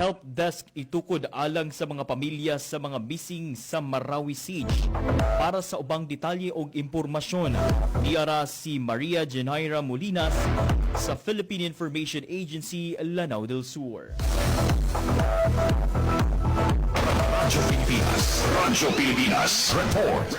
help desk itukod alang sa mga pamilya sa mga missing sa Marawi Siege. Para sa ubang detalye o impormasyon, diara si Maria Jenaira Molinas sa Philippine Information Agency, Lanao del Sur. Radyo Pilipinas Report.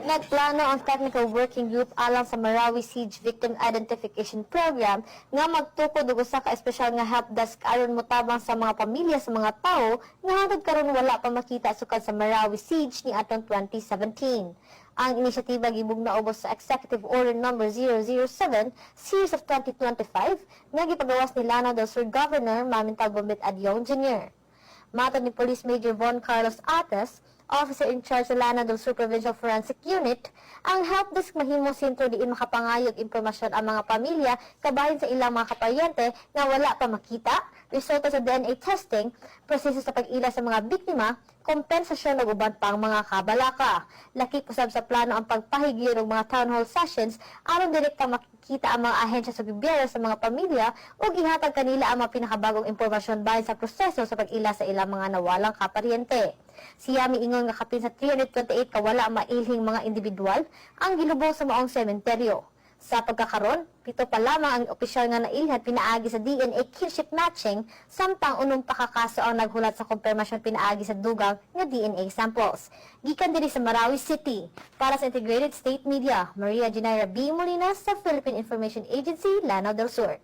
Nagplano ang Technical Working Group alang sa Marawi Siege Victim Identification Program nga magtukod og usa ka espesyal nga help desk aron motabang sa mga pamilya sa mga tawo nga hangtod karon wala pa makita sukad sa Marawi Siege ni atong 2017. Ang inisyatiba gibugna ubos sa Executive Order No. 007 Series of 2025 nga gipagawas ni Lanao del Sur Governor Mamintal Bombit Adyong Jr. Matod ni Police Major Von Carlos Ates, Officer in charge sa Lanao del Sur Provincial Forensic Unit, ang helpdesk mahimong sentro diin makapangayog impormasyon ang mga pamilya kabahin sa ilang mga kaparyente nga wala pa makita, resulta sa DNA testing, proseso sa pag-ila sa mga biktima, kompensasyon ug uban pang mga kabalaka. Laki kusab sa plano ang pagpahigyo ng mga town hall sessions aron direkta makikita ang mga ahensya sa gobyerno sa mga pamilya ug ihatag kanila ang mga pinakabagong impormasyon bahin sa proseso sa pag-ila sa ilang mga nawalang kaparyente. Siya miingon nga kapin sa 328 kawala ang mailhing mga individual ang gilubong sa maong sementeryo. Sa pagkakaron, 7 pa lamang ang opisyal nga nailhan pinaagi sa DNA kinship matching samtang unong pakakaso ang naghulat sa kumpirmasyon pinaagi sa dugang nga DNA samples. Gikan diri sa Marawi City. Para sa Integrated State Media, Maria Jenaira B. Molinas sa Philippine Information Agency, Lanao del Sur.